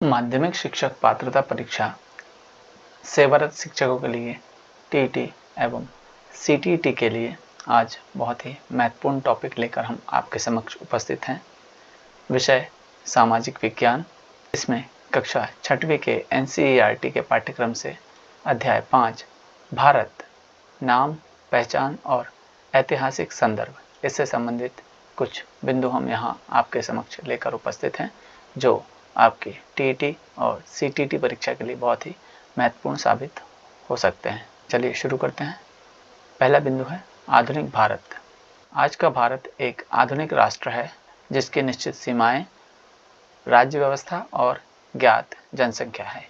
माध्यमिक शिक्षक पात्रता परीक्षा सेवारत शिक्षकों के लिए टीईटी एवं सीटीईटी के लिए आज बहुत ही महत्वपूर्ण टॉपिक लेकर हम आपके समक्ष उपस्थित हैं। विषय सामाजिक विज्ञान। इसमें कक्षा 6वीं के एनसीईआरटी के पाठ्यक्रम से अध्याय 5 भारत नाम, पहचान और ऐतिहासिक संदर्भ, इससे संबंधित कुछ बिंदु हम यहाँ आपके समक्ष लेकर उपस्थित हैं, जो आपकी टीईटी और सीटीईटी परीक्षा के लिए बहुत ही महत्वपूर्ण साबित हो सकते हैं। चलिए शुरू करते हैं। पहला बिंदु है आधुनिक भारत। आज का भारत एक आधुनिक राष्ट्र है जिसकी निश्चित सीमाएं, राज्य व्यवस्था और ज्ञात जनसंख्या है।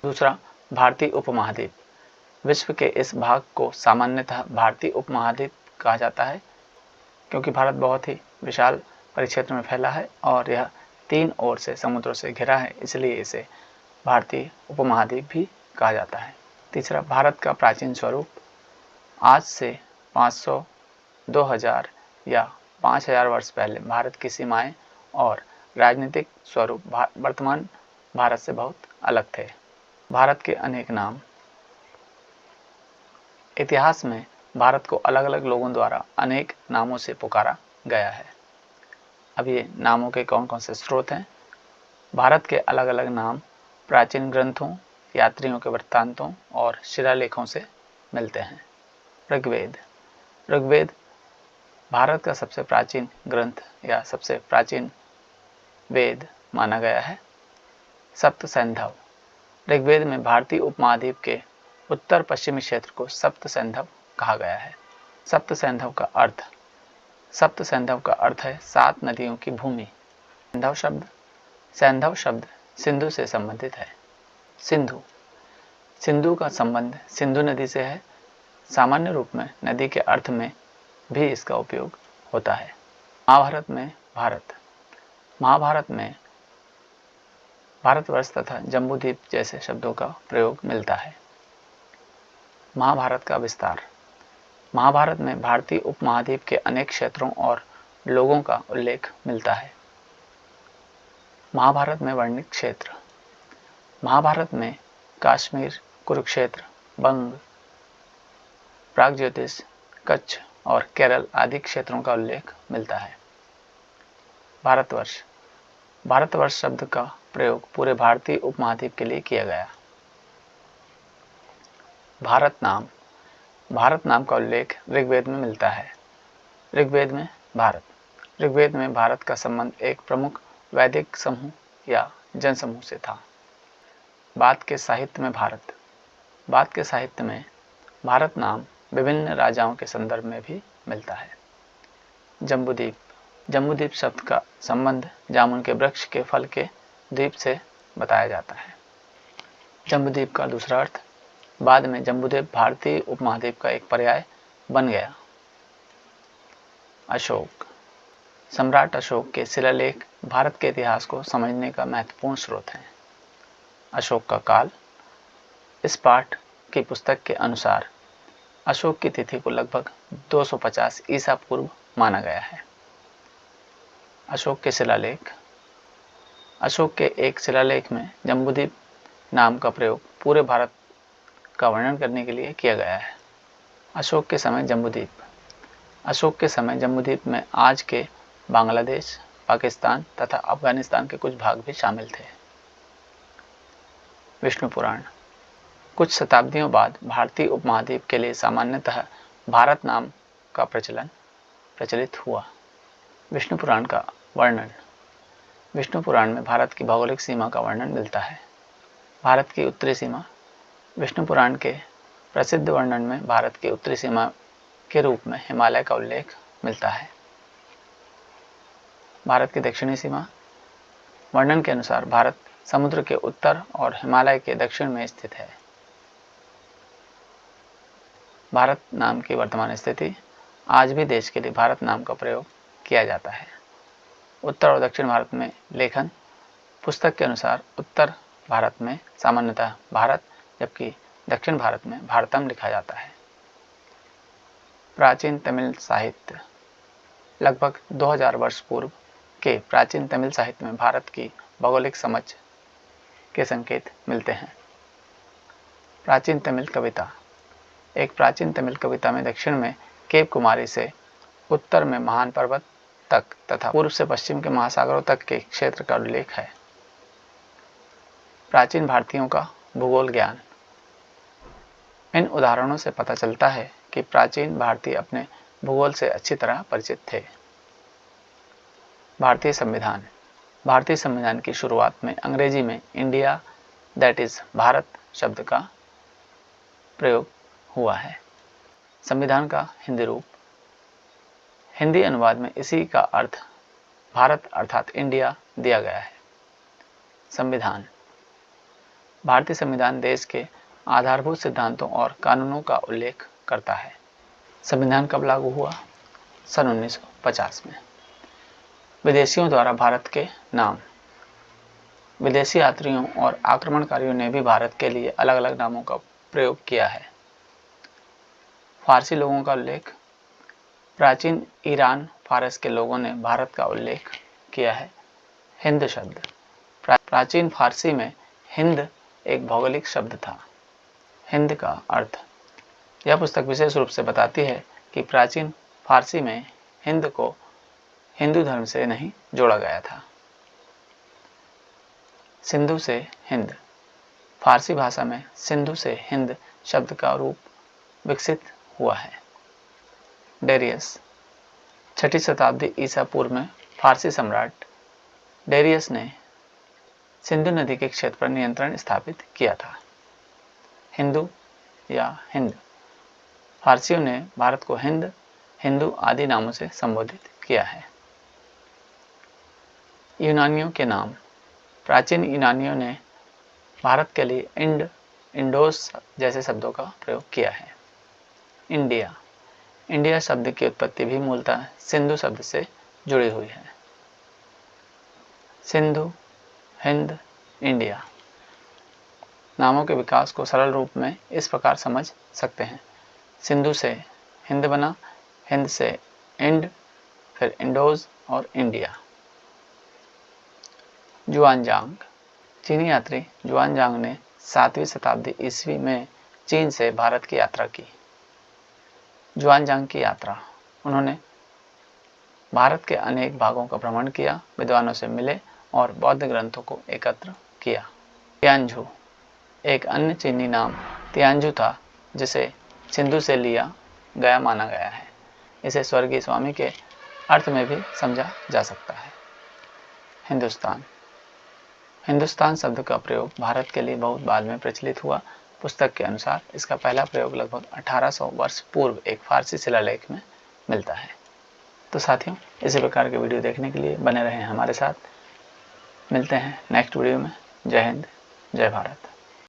दूसरा, भारतीय उपमहाद्वीप। विश्व के इस भाग को सामान्यतः भारतीय उपमहाद्वीप कहा जाता है क्योंकि भारत बहुत ही विशाल परिक्षेत्र में फैला है और यह 3 ओर से समुद्रों से घिरा है, इसलिए इसे भारतीय उपमहाद्वीप भी कहा जाता है। तीसरा, भारत का प्राचीन स्वरूप। आज से 500, 2000 या 5000 वर्ष पहले भारत की सीमाएं और राजनीतिक स्वरूप वर्तमान भारत से बहुत अलग थे। भारत के अनेक नाम। इतिहास में भारत को अलग अलग लोगों द्वारा अनेक नामों से पुकारा गया है। अब ये नामों के कौन कौन से स्रोत हैं? भारत के अलग अलग नाम प्राचीन ग्रंथों, यात्रियों के वृत्तांतों और शिलालेखों से मिलते हैं। ऋग्वेद। ऋग्वेद भारत का सबसे प्राचीन ग्रंथ या सबसे प्राचीन वेद माना गया है। सप्त सैंधव। ऋग्वेद में भारतीय उपमहाद्वीप के उत्तर पश्चिमी क्षेत्र को सप्त सैंधव कहा गया है। सप्त सैंधव का अर्थ है 7 नदियों की भूमि। सैंधव शब्द सिंधु से संबंधित है। सिंधु का संबंध सिंधु नदी से है। सामान्य रूप में नदी के अर्थ में भी इसका उपयोग होता है। महाभारत में भारतवर्ष तथा जम्बूद्वीप जैसे शब्दों का प्रयोग मिलता है। महाभारत का विस्तार। महाभारत में भारतीय उपमहाद्वीप के अनेक क्षेत्रों और लोगों का उल्लेख मिलता है। महाभारत में वर्णित क्षेत्र। महाभारत में कश्मीर, कुरुक्षेत्र, बंग, प्रागज्योतिष, कच्छ और केरल आदि क्षेत्रों का उल्लेख मिलता है। भारतवर्ष शब्द का प्रयोग पूरे भारतीय उपमहाद्वीप के लिए किया गया। भारत नाम का उल्लेख ऋग्वेद में मिलता है। ऋग्वेद में भारत का संबंध एक प्रमुख वैदिक समूह या जनसमूह से था। बाद के साहित्य में भारत नाम विभिन्न राजाओं के संदर्भ में भी मिलता है। जम्बूद्वीप शब्द का संबंध जामुन के वृक्ष के फल के द्वीप से बताया जाता है। जम्बूद्वीप का दूसरा अर्थ। बाद में जम्बूद्वीप भारतीय उपमहाद्वीप का एक पर्याय बन गया। अशोक। सम्राट अशोक के शिलालेख भारत के इतिहास को समझने का महत्वपूर्ण स्रोत हैं। अशोक का काल। इस पाठ की पुस्तक के अनुसार अशोक की तिथि को लगभग 250 ईसा पूर्व माना गया है। अशोक के शिलालेख। अशोक के एक शिलालेख में जम्बूद्वीप नाम का प्रयोग पूरे भारत का वर्णन करने के लिए किया गया है। अशोक के समय जम्बूद्वीप में आज के बांग्लादेश, पाकिस्तान तथा अफगानिस्तान के कुछ भाग भी शामिल थे। विष्णु पुराण। कुछ शताब्दियों बाद भारतीय उपमहाद्वीप के लिए सामान्यतः भारत नाम का प्रचलित हुआ। विष्णु पुराण का वर्णन। विष्णु पुराण में भारत की भौगोलिक सीमा का वर्णन मिलता है। भारत की उत्तरी सीमा। विष्णु पुराण के प्रसिद्ध वर्णन में भारत की उत्तरी सीमा के रूप में हिमालय का उल्लेख मिलता है। भारत की दक्षिणी सीमा। वर्णन के अनुसार भारत समुद्र के उत्तर और हिमालय के दक्षिण में स्थित है। भारत नाम की वर्तमान स्थिति। आज भी देश के लिए भारत नाम का प्रयोग किया जाता है। उत्तर और दक्षिण भारत में लेखन। पुस्तक के अनुसार उत्तर भारत में सामान्यतः भारत, जबकि दक्षिण भारत में भारतम लिखा जाता है। प्राचीन तमिल साहित्य। लगभग 2000 वर्ष पूर्व के प्राचीन तमिल साहित्य में भारत की भौगोलिक समझ के संकेत मिलते हैं। प्राचीन तमिल कविता। एक प्राचीन तमिल कविता में दक्षिण में केप कुमारी से उत्तर में महान पर्वत तक तथा पूर्व से पश्चिम के महासागरों तक के क्षेत्र का उल्लेख है। प्राचीन भारतीयों का भूगोल ज्ञान। इन उदाहरणों से पता चलता है कि प्राचीन भारतीय अपने भूगोल से अच्छी तरह परिचित थे। भारतीय संविधान। भारतीय संविधान की शुरुआत में अंग्रेजी में इंडिया दैट इज भारत शब्द का प्रयोग हुआ है। संविधान का हिंदी रूप। हिंदी अनुवाद में इसी का अर्थ भारत अर्थात इंडिया दिया गया है। संविधान। भारतीय संविधान देश के आधारभूत सिद्धांतों और कानूनों का उल्लेख करता है। संविधान कब लागू हुआ? सन 1950 में। विदेशियों द्वारा भारत के नाम। विदेशी यात्रियों और आक्रमणकारियों ने भी भारत के लिए अलग अलग नामों का प्रयोग किया है। फारसी लोगों का उल्लेख। प्राचीन ईरान फारस के लोगों ने भारत का उल्लेख किया है। हिंद शब्द। प्राचीन फारसी में हिंद एक भौगोलिक शब्द था। हिंद का अर्थ। यह पुस्तक विशेष रूप से बताती है कि प्राचीन फारसी में हिंद को हिंदू धर्म से नहीं जोड़ा गया था। सिंधु से हिंद। फारसी भाषा में सिंधु से हिंद शब्द का रूप विकसित हुआ है। डेरियस। 6वीं शताब्दी ईसा पूर्व में फारसी सम्राट डेरियस ने सिंधु नदी के क्षेत्र पर नियंत्रण स्थापित किया था। हिंदू या हिंद। फारसियों ने भारत को हिंद, हिंदू आदि नामों से संबोधित किया है। यूनानियों के नाम। प्राचीन यूनानियों ने भारत के लिए इंड, इंडोस जैसे शब्दों का प्रयोग किया है। इंडिया। इंडिया शब्द की उत्पत्ति भी मूलतः सिंधु शब्द से जुड़ी हुई है। सिंधु, हिंद, इंडिया। नामों के विकास को सरल रूप में इस प्रकार समझ सकते हैं। सिंधु से हिंद बना, हिंद से इंड, फिर इंडोज और इंडिया। जुआनजांग। चीनी यात्री जुआनजांग ने 7वीं शताब्दी ईस्वी में चीन से भारत की यात्रा की। जुआनजांग की यात्रा। उन्होंने भारत के अनेक भागों का भ्रमण किया, विद्वानों से मिले और बौद्ध ग्रंथों को एकत्र किया। तियानझू। एक अन्य चीनी नाम तियानझू था जिसे सिंधु से लिया गया माना गया है। इसे स्वर्गीय स्वामी के अर्थ में भी समझा जा सकता है। हिंदुस्तान। हिंदुस्तान शब्द का प्रयोग भारत के लिए बहुत बाद में प्रचलित हुआ। पुस्तक के अनुसार इसका पहला प्रयोग लगभग 1800 वर्ष पूर्व एक फारसी शिलालेख में मिलता है। तो साथियों, इसी प्रकार के वीडियो देखने के लिए बने रहें हमारे साथ। मिलते हैं नेक्स्ट वीडियो में। जय हिंद, जय भारत।